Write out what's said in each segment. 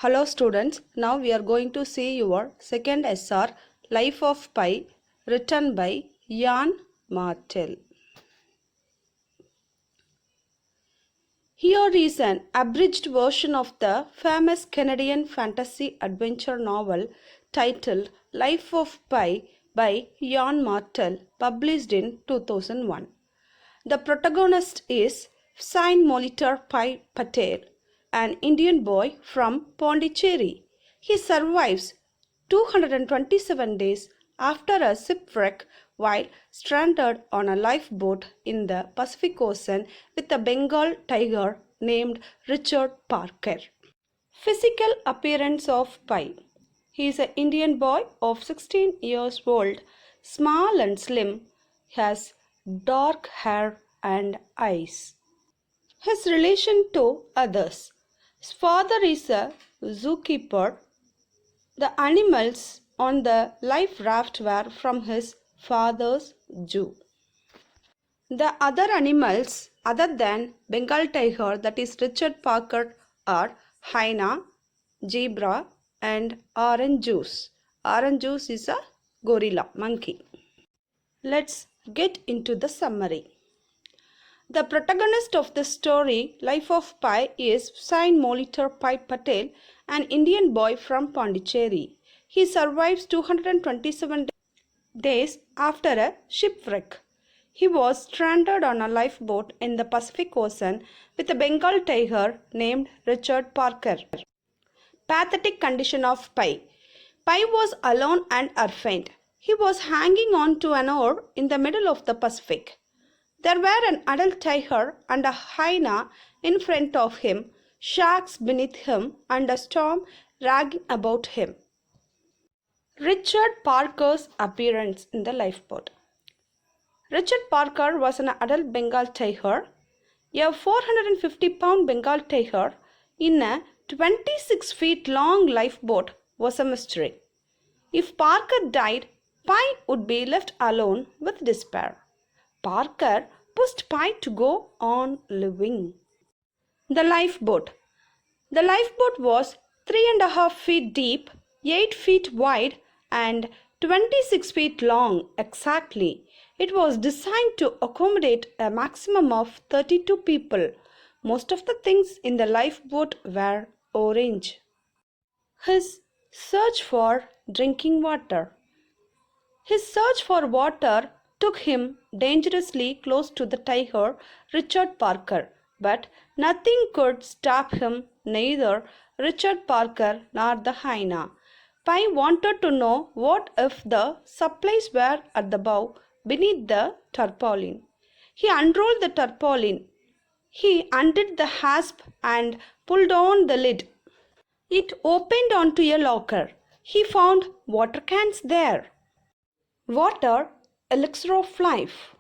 Hello students, now we are going to see your second SR Life of Pi written by Jan Martel. Here is an abridged version of the famous Canadian fantasy adventure novel titled Life of Pi by Jan Martel, published in 2001. The protagonist is Saint Molitor Pai Patel, an Indian boy from Pondicherry. He survives 227 days after a shipwreck while stranded on a lifeboat in the Pacific Ocean with a Bengal tiger named Richard Parker. Physical appearance of Pai. He is an Indian boy of 16 years old, small and slim, has dark hair and eyes. His relation to others. His father is a zookeeper. The animals on the life raft were from his father's zoo. The other animals other than Bengal tiger, that is Richard Parker, are hyena, zebra and orange juice. Orange juice is a gorilla, monkey. Let's get into the summary. The protagonist of the story, Life of Pi, is Saint Molitor Pai Patel, an Indian boy from Pondicherry. He survives 227 days after a shipwreck. He was stranded on a lifeboat in the Pacific Ocean with a Bengal tiger named Richard Parker. Pathetic condition of Pi. Pi was alone and orphaned. He was hanging on to an oar in the middle of the Pacific. There were an adult tiger and a hyena in front of him, sharks beneath him, and a storm raging about him. Richard Parker's appearance in the lifeboat. Richard Parker was an adult Bengal tiger, a 450-pound Bengal tiger in a 26 feet long lifeboat was a mystery. If Parker died, Pi would be left alone with despair. Parker pushed Pi to go on living. The lifeboat. The lifeboat was 3.5 feet deep, 8 feet wide, and 26 feet long exactly. It was designed to accommodate a maximum of 32 people. Most of the things in the lifeboat were orange. His search for drinking water. His search for water took him dangerously close to the tiger, Richard Parker, but nothing could stop him, neither Richard Parker nor the hyena. Pi wanted to know what if the supplies were at the bow beneath the tarpaulin. He unrolled the tarpaulin. He undid the hasp and pulled on the lid. It opened onto a locker. He found water cans there. Water, elixir of life.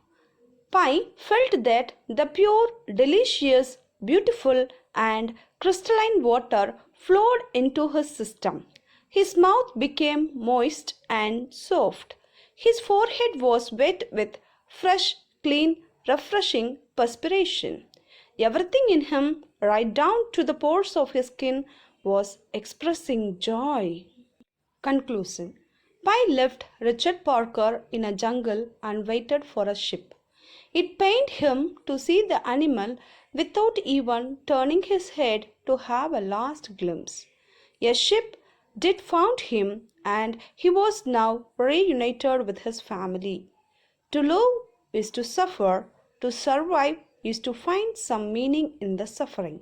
Pi felt that the pure, delicious, beautiful and crystalline water flowed into his system. His mouth became moist and soft. His forehead was wet with fresh, clean, refreshing perspiration. Everything in him, right down to the pores of his skin, was expressing joy. Conclusion. Pi left Richard Parker in a jungle and waited for a ship. It pained him to see the animal without even turning his head to have a last glimpse. A ship did found him, and he was now reunited with his family. To live is to suffer, to survive is to find some meaning in the suffering.